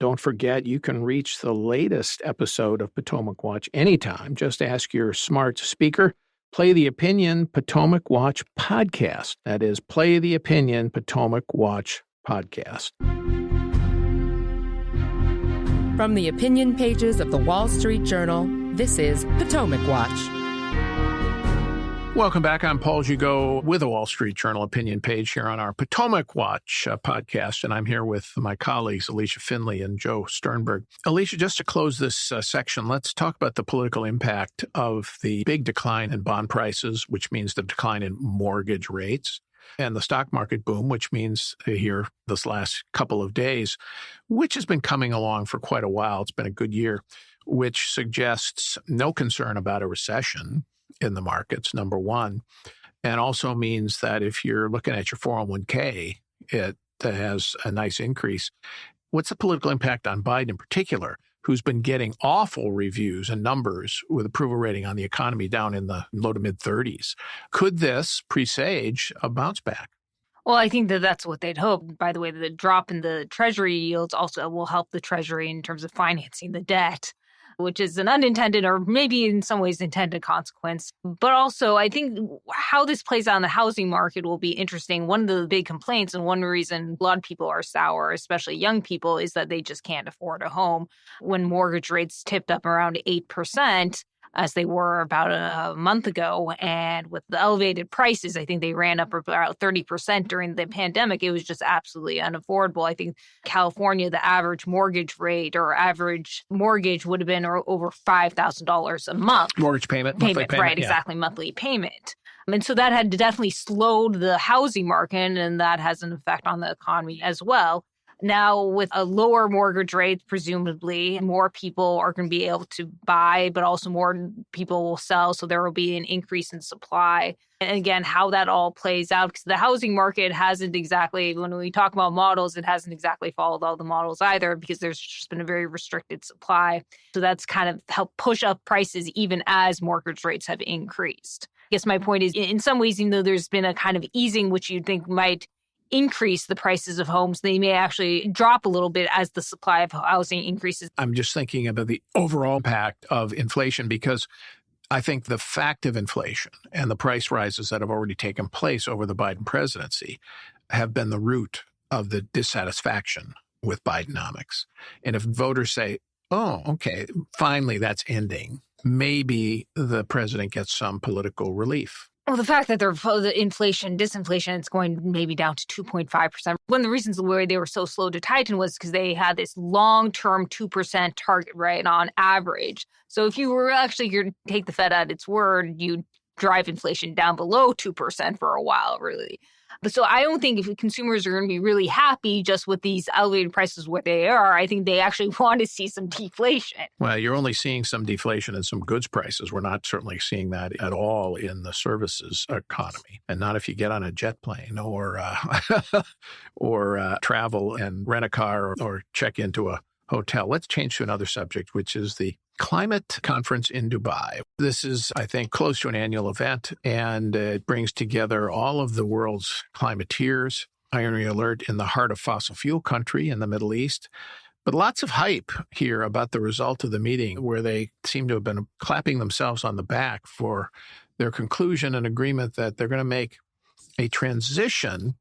Don't forget, you can reach the latest episode of Potomac Watch anytime. Just ask your smart speaker, play the Opinion Potomac Watch podcast. That is, play the Opinion Potomac Watch podcast. From the opinion pages of the Wall Street Journal, this is Potomac Watch. Welcome back. I'm Paul Gigot with the Wall Street Journal opinion page here on our Potomac Watch podcast, and I'm here with my colleagues Alicia Finley and Joe Sternberg. Alicia, just to close this section, let's talk about the political impact of the big decline in bond prices, which means the decline in mortgage rates, and the stock market boom, which means here this last couple of days, which has been coming along for quite a while. It's been a good year, which suggests no concern about a recession in the markets, number one, and also means that if you're looking at your 401k, it has a nice increase. What's the political impact on Biden in particular, who's been getting awful reviews and numbers with approval rating on the economy down in the low to mid 30s? Could this presage a bounce back? Well, I think that that's what they'd hope. By the way, the drop in the Treasury yields also will help the Treasury in terms of financing the debt, which is an unintended or maybe in some ways intended consequence. But also, I think how this plays out in the housing market will be interesting. One of the big complaints and one reason a lot of people are sour, especially young people, is that they just can't afford a home. When mortgage rates tipped up around 8%, as they were about a month ago. And with the elevated prices, I think they ran up about 30% during the pandemic. It was just absolutely unaffordable. I think California, the average mortgage rate or average mortgage would have been over $5,000 a month. Mortgage payment. Right, yeah. Exactly, monthly payment. And so that had definitely slowed the housing market, and that has an effect on the economy as well. Now, with a lower mortgage rate, presumably, more people are going to be able to buy, but also more people will sell. So there will be an increase in supply. And again, how that all plays out, because the housing market hasn't exactly, when we talk about models, it hasn't exactly followed all the models either, because there's just been a very restricted supply. So that's kind of helped push up prices even as mortgage rates have increased. I guess my point is, in some ways, even though there's been a kind of easing, which you'd think might increase the prices of homes, they may actually drop a little bit as the supply of housing increases. I'm just thinking about the overall impact of inflation, because I think the fact of inflation and the price rises that have already taken place over the Biden presidency have been the root of the dissatisfaction with Bidenomics. And if voters say, oh, okay, finally that's ending, maybe the president gets some political relief. Well, the fact that the inflation, disinflation, it's going maybe down to 2.5%. One of the reasons why they were so slow to tighten was because they had this long-term 2% target, right, on average. So if you were actually going to take the Fed at its word, you'd drive inflation down below 2% for a while, really. But so I don't think if consumers are going to be really happy just with these elevated prices where they are. I think they actually want to see some deflation. Well, you're only seeing some deflation in some goods prices. We're not certainly seeing that at all in the services economy, and not if you get on a jet plane or travel and rent a car or check into a hotel. Let's change to another subject, which is the climate conference in Dubai. This is, I think, close to an annual event, and it brings together all of the world's climateers. Irony alert, in the heart of fossil fuel country in the Middle East. But lots of hype here about the result of the meeting, where they seem to have been clapping themselves on the back for their conclusion and agreement that they're going to make a transition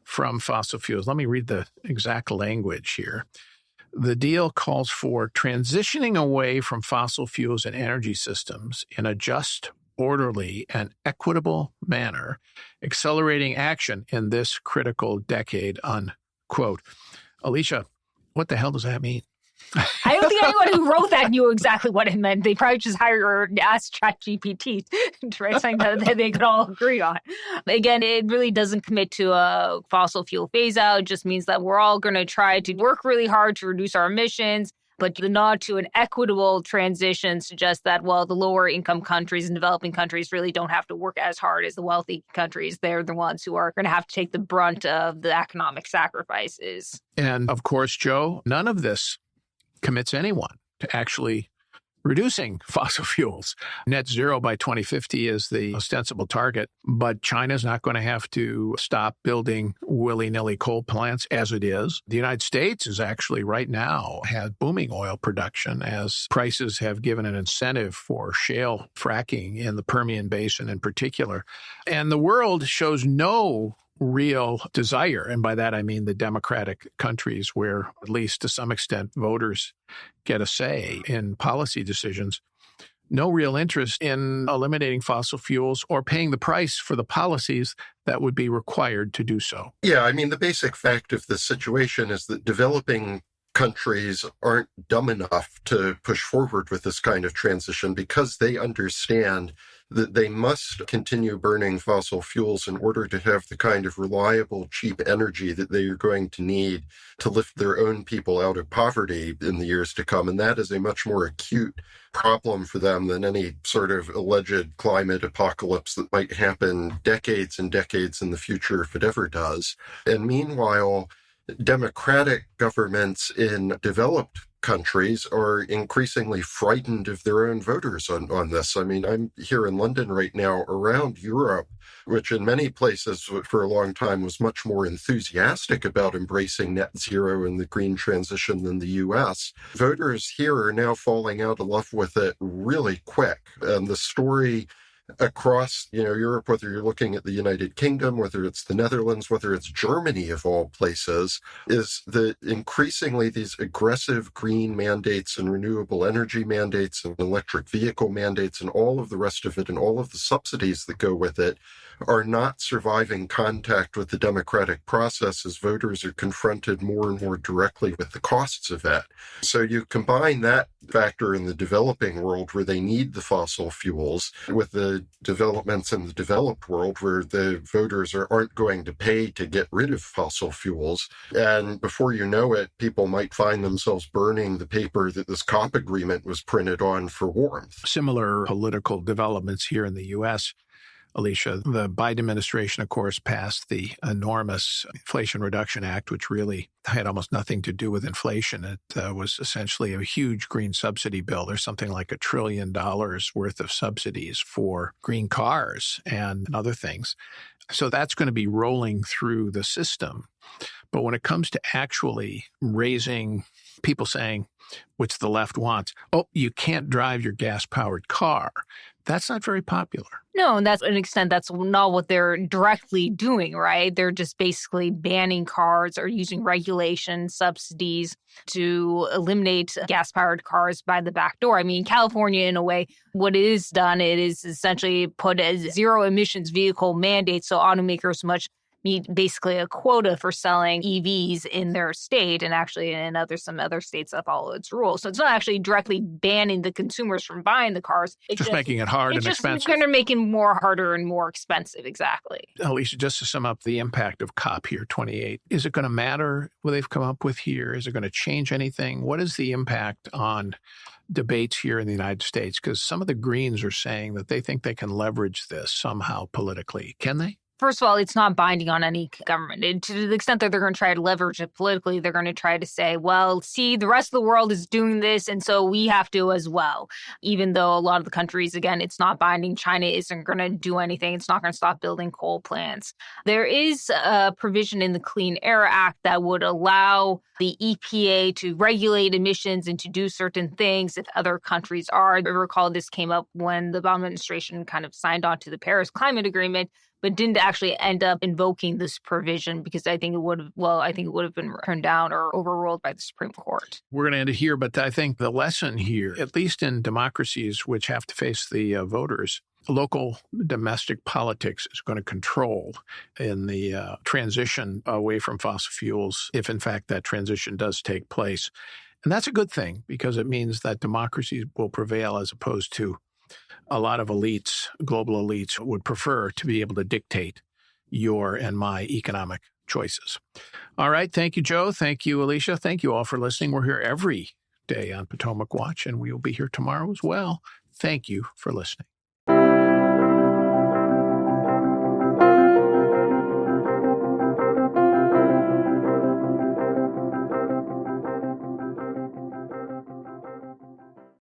from fossil fuels. Let me read the exact language here. The deal calls for transitioning away from fossil fuels and energy systems in a just, orderly, and equitable manner, accelerating action in this critical decade, unquote. Alicia, what the hell does that mean? I don't think anyone who wrote that knew exactly what it meant. They probably just hired or asked ChatGPT to write something that they could all agree on. Again, it really doesn't commit to a fossil fuel phase out. It just means that we're all going to try to work really hard to reduce our emissions. But the nod to an equitable transition suggests that, well, the lower income countries and developing countries really don't have to work as hard as the wealthy countries. They're the ones who are going to have to take the brunt of the economic sacrifices. And of course, Joe, none of this commits anyone to actually reducing fossil fuels. Net zero by 2050 is the ostensible target, but China's not going to have to stop building willy-nilly coal plants as it is. The United States is actually right now has booming oil production as prices have given an incentive for shale fracking in the Permian Basin in particular. And the world shows no real desire, and by that I mean the democratic countries where, at least to some extent, voters get a say in policy decisions, no real interest in eliminating fossil fuels or paying the price for the policies that would be required to do so. Yeah, I mean, the basic fact of the situation is that developing countries aren't dumb enough to push forward with this kind of transition because they understand that they must continue burning fossil fuels in order to have the kind of reliable, cheap energy that they are going to need to lift their own people out of poverty in the years to come. And that is a much more acute problem for them than any sort of alleged climate apocalypse that might happen decades and decades in the future if it ever does. And meanwhile, democratic governments in developed countries are increasingly frightened of their own voters on this. I mean, I'm here in London right now around Europe, which in many places for a long time was much more enthusiastic about embracing net zero and the green transition than the US. Voters here are now falling out of love with it really quick. And the story across, Europe, whether you're looking at the United Kingdom, whether it's the Netherlands, whether it's Germany of all places, is that increasingly these aggressive green mandates and renewable energy mandates and electric vehicle mandates and all of the rest of it and all of the subsidies that go with it are not surviving contact with the democratic process as voters are confronted more and more directly with the costs of it. So you combine that factor in the developing world where they need the fossil fuels with the developments in the developed world where the voters aren't going to pay to get rid of fossil fuels. And before you know it, people might find themselves burning the paper that this COP agreement was printed on for warmth. Similar political developments here in the U.S., Alicia. The Biden administration, of course, passed the enormous Inflation Reduction Act, which really had almost nothing to do with inflation. It was essentially a huge green subsidy bill. There's something like $1 trillion worth of subsidies for green cars and other things. So that's going to be rolling through the system. But when it comes to actually raising, people saying, which the left wants, you can't drive your gas-powered car, that's not very popular. No, and that's an extent, that's not what they're directly doing, right? They're just basically banning cars or using regulation subsidies to eliminate gas-powered cars by the back door. I mean, California, in a way, what it is done, it is essentially put a zero emissions vehicle mandate, so automakers meet basically a quota for selling EVs in their state, and actually in some other states that follow its rules. So it's not actually directly banning the consumers from buying the cars. It's just making it hard and expensive. It's just going to make it more harder and more expensive, exactly. Alicia, just to sum up the impact of COP here, 28, is it going to matter what they've come up with here? Is it going to change anything? What is the impact on debates here in the United States? Because some of the Greens are saying that they think they can leverage this somehow politically. Can they? First of all, it's not binding on any government. And to the extent that they're going to try to leverage it politically, they're going to try to say, well, see, the rest of the world is doing this, and so we have to as well. Even though a lot of the countries, again, it's not binding. China isn't going to do anything. It's not going to stop building coal plants. There is a provision in the Clean Air Act that would allow the EPA to regulate emissions and to do certain things if other countries are. I recall this came up when the Obama administration kind of signed on to the Paris Climate Agreement, but didn't actually end up invoking this provision because I think it would have been turned down or overruled by the Supreme Court. We're going to end it here, but I think the lesson here, at least in democracies which have to face the voters, local domestic politics is going to control in the transition away from fossil fuels, if in fact that transition does take place. And that's a good thing because it means that democracies will prevail as opposed to a lot of elites, global elites, would prefer to be able to dictate your and my economic choices. All right. Thank you, Joe. Thank you, Alicia. Thank you all for listening. We're here every day on Potomac Watch, and we will be here tomorrow as well. Thank you for listening.